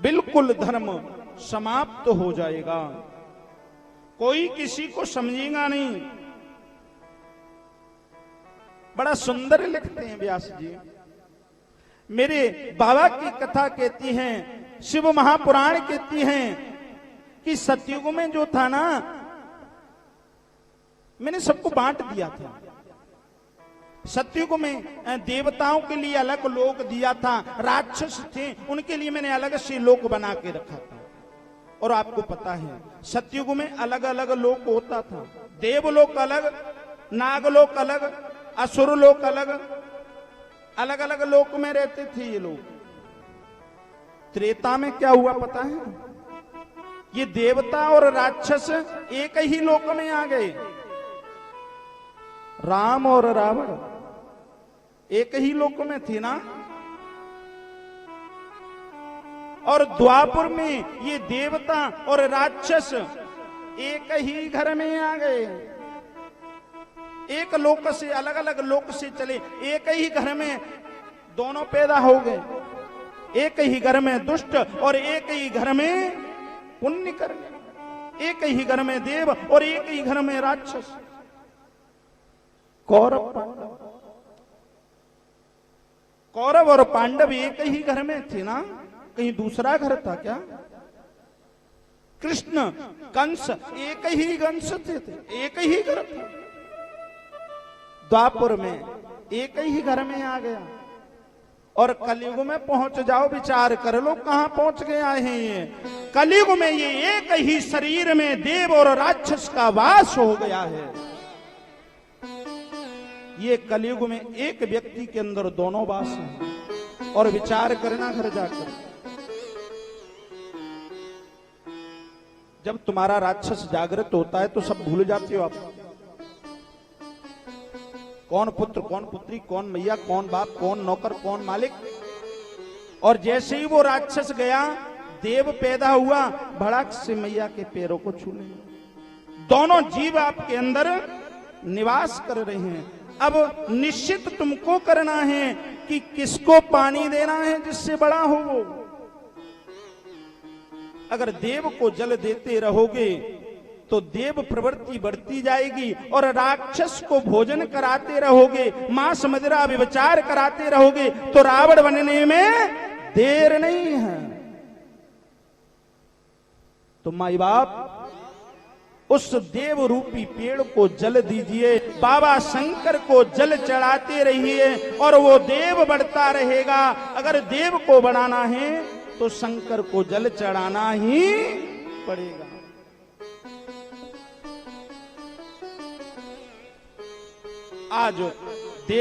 बिल्कुल धर्म समाप्त हो जाएगा, कोई किसी को समझेगा नहीं। बड़ा सुंदर लिखते हैं व्यास जी। मेरे बाबा की कथा कहती है, शिव महापुराण कहती हैं कि सतयुग में जो था ना, मैंने सबको बांट दिया था। सतयुग में देवताओं के लिए अलग लोक दिया था, राक्षस थे उनके लिए मैंने अलग से लोक बना के रखा था। और आपको पता है सतयुग में अलग अलग लोक होता था, देवलोक अलग, नागलोक अलग, असुर लोक अलग, अलग अलग लोक में रहते थे ये लोग। त्रेता में क्या हुआ पता है? ये देवता और राक्षस एक ही लोक में आ गए। राम और रावण एक ही लोक में थे ना। और द्वापर में ये देवता और राक्षस एक ही घर में आ गए। एक लोक से अलग अलग लोक से चले, एक ही घर में दोनों पैदा हो गए। एक ही घर में दुष्ट और एक ही घर में पुण्य करने, एक ही घर में देव और एक ही घर में राक्षस। कौरव और पांडव एक ही घर में थे ना, कहीं दूसरा घर था क्या? कृष्ण कंस एक ही कंस थे, एक ही घर था। द्वापर में एक ही घर में आ गया। और कलयुग में पहुंच जाओ, विचार कर लो कहां पहुंच गए हैं ये। कलयुग में ये एक ही शरीर में देव और राक्षस का वास हो गया है। ये कलयुग में एक व्यक्ति के अंदर दोनों वास हैं। और विचार करना घर जाकर, जब तुम्हारा राक्षस जागृत होता है तो सब भूल जाते हो आप। कौन पुत्र, कौन पुत्री, कौन मैया, कौन बाप, कौन नौकर, कौन मालिक। और जैसे ही वो राक्षस गया, देव पैदा हुआ, भड़क से मैया के पैरों को छू ले। दोनों जीव आपके अंदर निवास कर रहे हैं। अब निश्चित तुमको करना है कि किसको पानी देना है जिससे बड़ा हो वो। अगर देव को जल देते रहोगे तो देव प्रवृत्ति बढ़ती जाएगी, और राक्षस को भोजन कराते रहोगे, मांस मदिरा विचार कराते रहोगे तो रावण बनने में देर नहीं है। तो माई बाप उस देव रूपी पेड़ को जल दीजिए, बाबा शंकर को जल चढ़ाते रहिए और वो देव बढ़ता रहेगा। अगर देव को बढ़ाना है तो शंकर को जल चढ़ाना ही पड़ेगा। आज